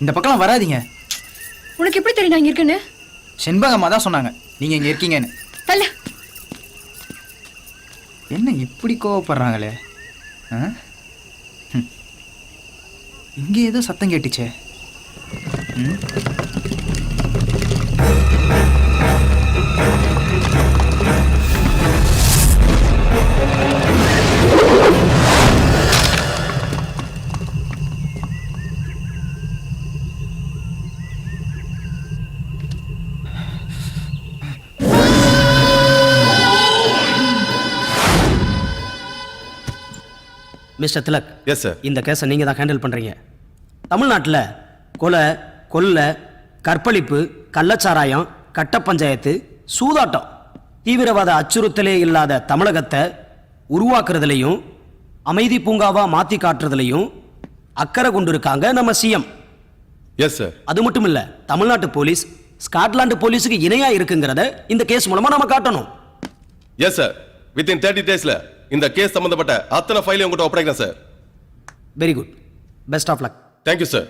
இந்த பக்கம் வராதீங்க. உனக்கு எப்படி தெரியும் நான் இங்க இருக்கேன்னு? செண்பகம்மா தான் சொன்னாங்க நீங்க இங்க இருக்கீங்கன்னு. தள்ள. என்ன இப்படி கோவப்படுறாங்களே? இங்க ஏதோ சத்தம் கேட்டுச்சே. மிஸ்டர் திலக். Yes sir. இந்த கேஸை நீங்கள் தான் ஹேண்டில் பண்ணுறீங்க. தமிழ்நாட்டில் கொலை, கொள்ளை, கற்பழிப்பு, கள்ளச்சாராயம், கட்ட பஞ்சாயத்து, சூதாட்டம், தீவிரவாத அச்சுறுத்தலே இல்லாத தமிழகத்தை உருவாக்குறதுலையும் அமைதி பூங்காவா மாற்றி காட்டுறதுலையும் அக்கறை கொண்டு இருக்காங்க நம்ம சிஎம். Yes sir. அது மட்டும் இல்லை, தமிழ்நாட்டு போலீஸ் ஸ்காட்லாந்து போலீஸுக்கு இணையாக இருக்குங்கிறத இந்த கேஸ் மூலமாக நம்ம காட்டணும். Yes sir. வித்தின் 30 daysல இந்த கேஸ் சம்பந்தப்பட்ட அத்தனை ஃபைலையும் உங்கள்கிட்ட ஒப்படைக்கிறேன் சார். Very good. Best of luck. Thank you sir.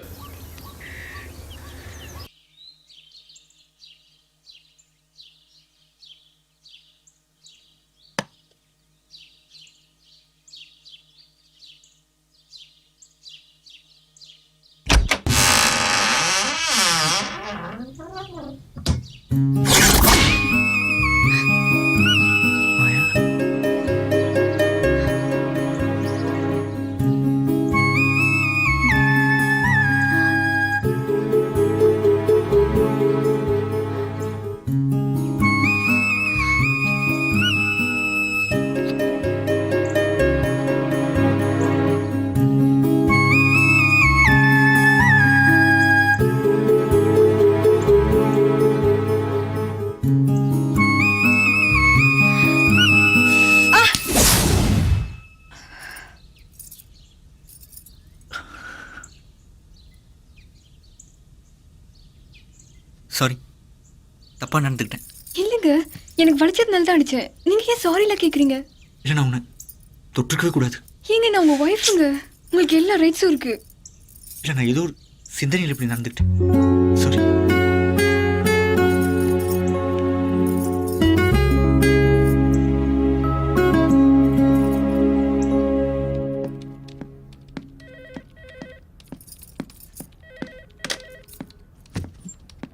Sorry, தப்பா நடந்துக்கிட்டேன். இல்லைங்க, எனக்கு வலிச்சதுனால தான் அடிச்சேன். நீங்க ஏன் சாரிலாம் கேக்குறீங்க? இல்லை, நான் உன்னை தொற்றுக்கவே கூடாது. ஏங்க, நான் உங்க ஒய்ஃபுங்க. உங்களுக்கு எல்லா ரைட்ஸும் இருக்கு. இல்லை, நான் ஏதோ ஒரு சிந்தனையில் இப்படி நடந்துக்கிட்டேன். Sorry.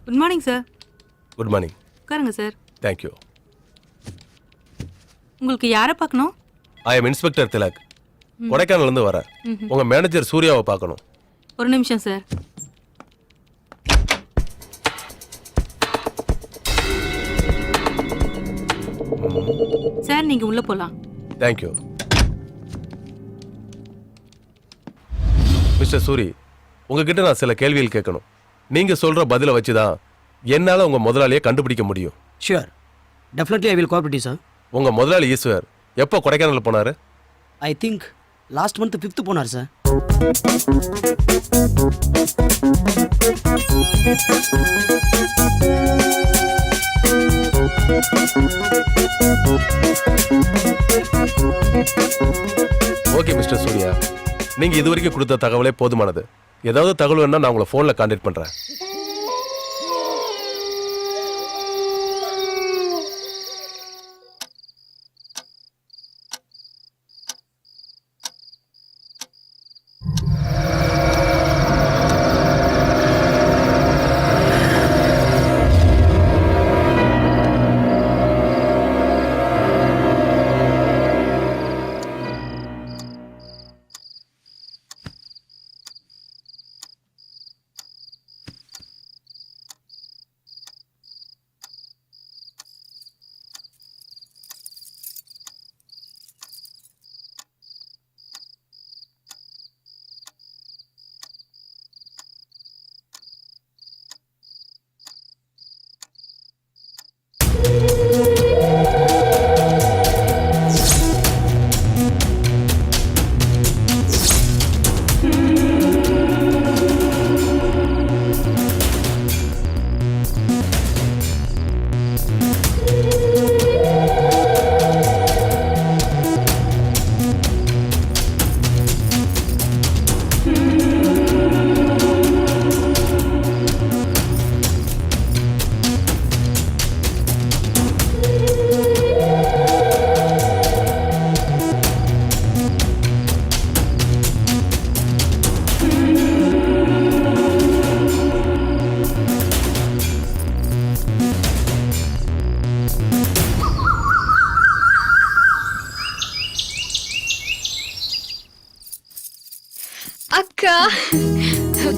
Good morning sir. Good morning. உட்காருங்க சார். தேங்க்யூ. உங்களுக்கு யாரை பார்க்கணும்? I am inspector Tilak. கொடைக்கானல்ல இருந்து வரேன். உங்க மேனேஜர் சூர்யாவை பார்க்கணும். ஒரு நிமிஷம் சார். சார், நீங்க உள்ள போலாம். தேங்க்யூ. மிஸ்டர் சூரி, உங்ககிட்ட நான் சில கேள்விகள் கேட்கணும். நீங்க சொல்ற பதிலை வச்சுதான் என்னால உங்க முதலாளியை கண்டுபிடிக்க முடியும். Sure, definitely I will cooperate sir. உங்க முதலாளி ஈஸ்வர் எப்போ கொடைக்கானல் போனாரு? I think last month 5th போனார் சார். ஓகே மிஸ்டர் சூர்யா, நீங்க இதுவரைக்கும் கொடுத்த தகவலே போதுமானது. ஏதாவது தகவல் வேணா நான் உங்களை போன்ல கான்டாக்ட் பண்றேன்.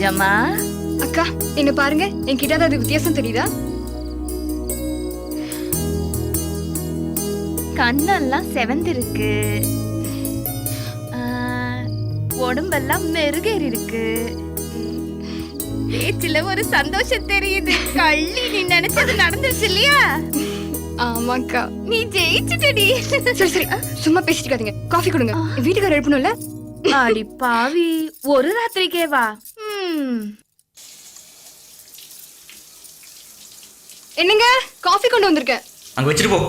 கொஞ்சமா. அக்கா என்ன பாருங்க, என்கிட்ட ஏதாவது வித்தியாசம் தெரியுதா? கண்ணெல்லாம் செவந்திருக்கு, உடம்பெல்லாம் மெருகேறி இருக்கு, பேச்சுல ஒரு சந்தோஷம் தெரியுது. கள்ளி, நீ நினைச்சது நடந்துச்சு இல்லையா? ஆமாக்கா. நீ ஜெயிச்சுட்டடி. சரி சரி, சும்மா பேசிட்டு இருக்காதீங்க. காஃபி கொடுங்க, என் வீட்டுக்காரர் எழுப்பணும்ல. அடி பாவி, ஒரு ராத்திரிக்கே வா. என்னங்க, காஃபி கொண்டு வந்திருக்கேன். அங்க வச்சுட்டு போ.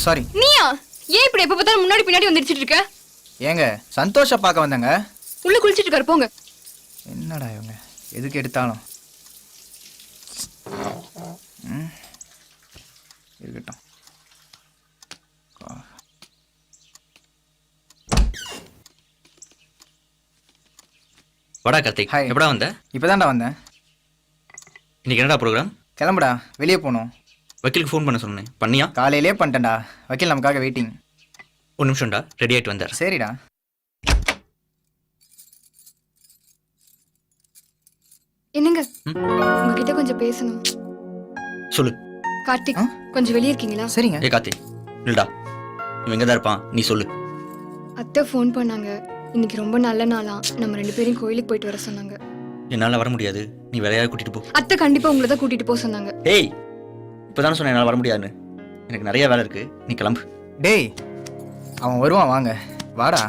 சாரி. நீயா? ஏன் இப்படி எப்ப பார்த்தாலும் முன்னாடி பின்னாடி வந்துட்டு இருக்க? ஏங்க சந்தோஷ பார்க்க வந்தேங்க. உள்ள குளிச்சிட்டு இருக்காரு, போங்க. என்னடா இவங்க எதுக்கு எடுத்தாலும். இருக்கட்டும். வாடா கார்த்திக், ஹாய். எப்படா வந்த? இப்போதான்டா வந்தேன். இன்னைக்கு என்னடா ப்ரோக்ராம்? கிளம்புடா, வெளியே போகணும். வக்கீலுக்கு ஃபோன் பண்ண சொன்னேன், பண்ணியா? காலையிலே பண்ணிட்டேன்டா. வக்கீல் நமக்காக வெயிட்டிங். ஒரு நிமிஷம்டா, ரெடி ஆகிட்டு வந்தார். சரிடா. என்னங்க, உங்ககிட்ட கொஞ்சம் பேசணும். சொல்லு. கார்த்திக், கொஞ்சம் வெளியே இருக்கீங்களா? சரிங்க. ஏ கார்த்திக், இல்லடா, இவன் எங்கே தான் இருப்பான், நீ சொல்லு. அத்தை ஃபோன் பண்ணாங்க. இன்னைக்கு ரொம்ப நல்ல நாளா, நம்ம 2 பேரும் கோயிலுக்கு போயிட்டு வர சொன்னாங்க. என்னால் வர முடியாது, நீ வேற யாராவது கூட்டிட்டு போ. அத்தை கண்டிப்பா உங்களை தான் கூட்டிட்டு போக சொன்னாங்க. ஏய், இப்போதானே சொன்னேன் என்னால் வர முடியாதுன்னு. எனக்கு நிறைய வேலை இருக்கு, நீ கிளம்பு. டேய், அவன் வருவான், வாங்க வாடா.